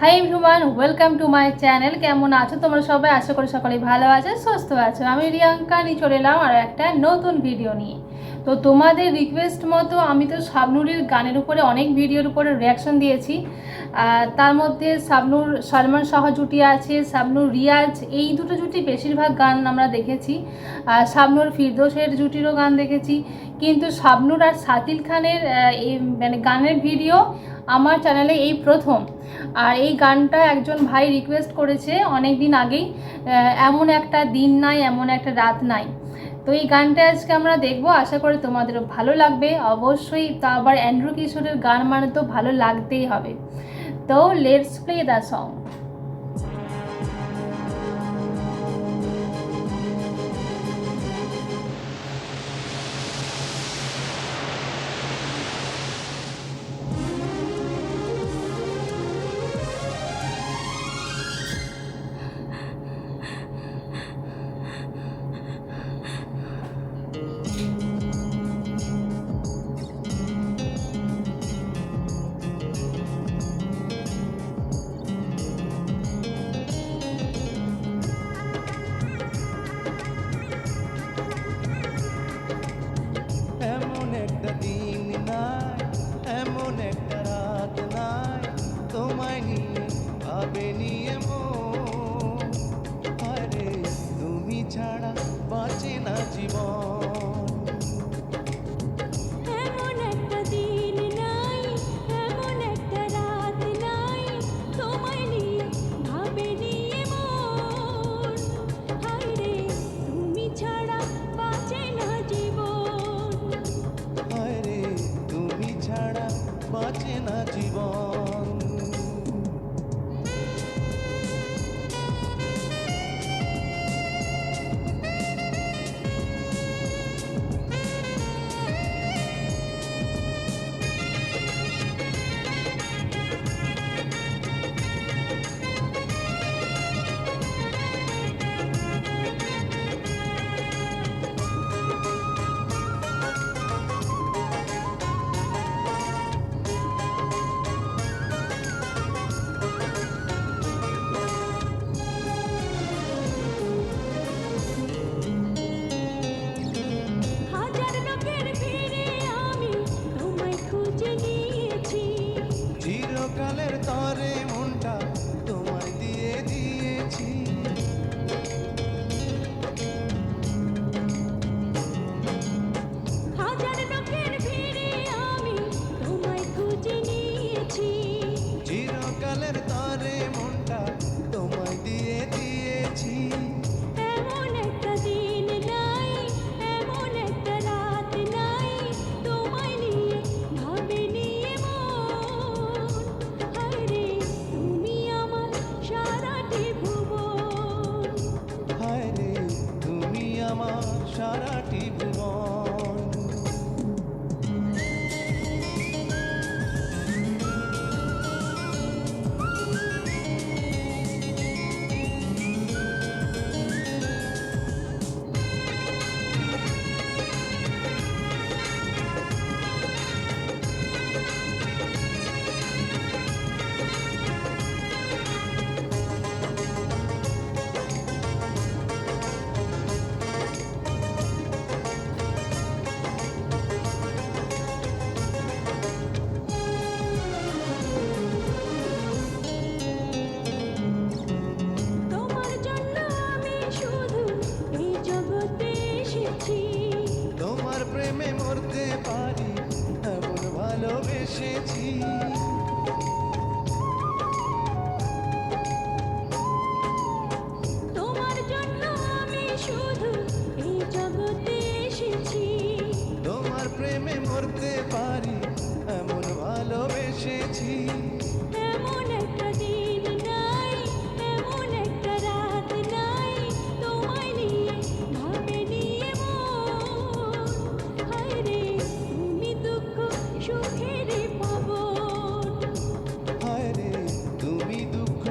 Hi everyone, welcome to my channel. কেমন আছো তোমরা সবাই? আশা করি সকলেই ভালো আছো, সুস্থ আছো। আমি রিয়াঙ্কা নিয়ে চলে এলাম আর একটা নতুন ভিডিও নিয়ে। তো তোমাদের রিকোয়েস্ট মতো আমি তো শাবনূরের গানের উপরে অনেক ভিডিওর উপরে রিয়াকশন দিয়েছি। তার মধ্যে শাবনূর সলমন শাহ জুটি আছে, শাবনূর রিয়াজ, এই দুটো জুটি বেশিরভাগ গান আমরা দেখেছি। শাবনূর ফিরদৌসের জুটিরও গান দেখেছি, কিন্তু শাবনূর আর সাতিল খানের এই মানে গানের ভিডিও আমার চ্যানেলে এই প্রথম। আর এই গানটা একজন ভাই রিকোয়েস্ট করেছে অনেক দিন আগেই, এমন একটা দিন নাই, এমন একটা রাত নাই। তো এই গানটা আজকে আমরা দেখবো, আশা করি তোমাদেরও ভালো লাগবে অবশ্যই। তা আবার অ্যান্ড্রু কিশোরের গান মানে তো ভালো লাগতেই হবে। তো লেটস প্লে দ্য সং। এমন একটা দিন নাই, এমন একটা রাত নাই, তোমায় নিয়ে ভাবেনি এমন। আরে তুমি ছাড়া বাঁচে না জীবন। এমন একটা দিন নাই, এমন একটা রাত নাই, তোমায় নিয়ে ভাবেনি এমন। হায়রে তুমি ছাড়া বাঁচে না জীবন। আরে তুমি ছাড়া বাঁচে না জীবন। হাজার লোকের ভিড়ে আমি তোমায় খুঁজে নিয়েছি। চিরকালের তরে মনটা তোমায় দিয়ে দিয়েছি। হাজার লোকের ভিড়ে আমি তোমায় খুঁজে নিয়েছি। চিরকালের তরে মনটা তোমায় দিয়ে দিয়েছি। এমন একটা দিন নাই, এমন একটা রাত নাই, তোমায় নিয়ে ভাবেনি এমন। হায়রে তুমি আমার সারাটি ভুবন। হায় রে তুমি আমার সারাটি ভুবন। তোমার জন্য আমি শুধু এই জগতে এসেছি। তোমার প্রেমে মরতে পারি এমন ভালোবেসেছি। তোমার জন্য আমি শুধু এই জগতে এসেছি। তোমার প্রেমে মরতে পারি এমন ভালোবেসেছি। এমন একটা দিন নাই, এমন একটা রাত নাই, তোমায় নিয়ে ভাবেনি এমন। হায়রে তুমি দুঃখ সুখের পাবন। হায় রে তুমি দুঃখ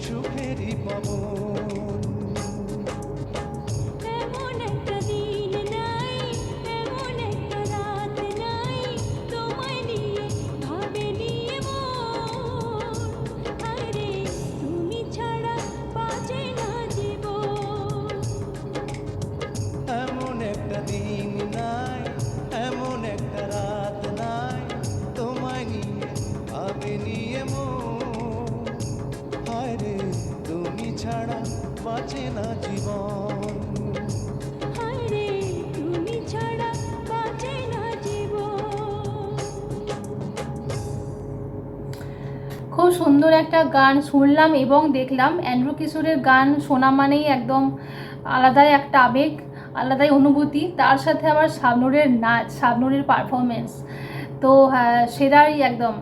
সুখেরই পাবন। এমন একটা দিন নাই, এমন একটা রাত নাই, তোমায় নিয়ে ভাবেনি এমন। হায়রে সুন্দর একটা গান শুনলাম এবং দেখলাম। অ্যান্ড্রু কিশোরের গান শোনা মানেই একদম আলাদাই একটা আবেগ, আলাদাই অনুভূতি। তার সাথে আবার শাবনূরের নাচ, শাবনূরের পারফরমেন্স তো সেরাই একদম।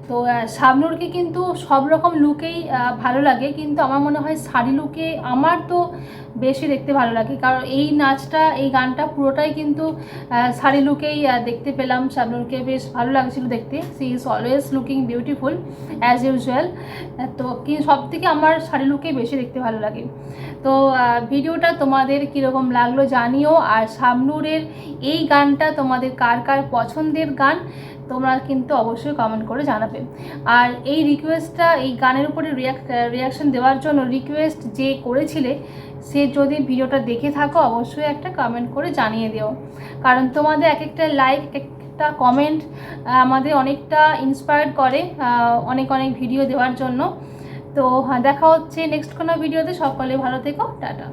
তো শাবনূরকে কিন্তু সব রকম লুকেই ভালো লাগে, কিন্তু আমার মনে হয় শাড়ি লুকে আমার তো বেশি দেখতে ভালো লাগে, কারণ এই নাচটা, এই গানটা পুরোটাই কিন্তু শাড়ি লুকেই দেখতে পেলাম। শাবনূরকে বেশ ভালো লাগছিল দেখতে। She is always looking beautiful as usual. তো কি সব থেকে আমার শাড়ি লুকেই বেশি দেখতে ভালো লাগে। তো ভিডিওটা তোমাদের কীরকম লাগলো জানিও। আর শাবনূরের এই গানটা তোমাদের কার কার পছন্দের গান তোমরা কিন্তু অবশ্যই কমেন্ট করে জানাবে। আর এই রিকোয়েস্টটা, এই গানের উপরে রিয়াকশান দেওয়ার জন্য রিকোয়েস্ট যে করেছিলে, সে যদি ভিডিওটা দেখে থাকো অবশ্যই একটা কমেন্ট করে জানিয়ে দিও, কারণ তোমাদের এক একটা লাইক, এক একটা কমেন্ট আমাদের অনেকটা ইন্সপায়ার্ড করে অনেক অনেক ভিডিও দেওয়ার জন্য। তো দেখা হচ্ছে নেক্সট কোনো ভিডিওতে। সকলে ভালো থেকো, টাটা।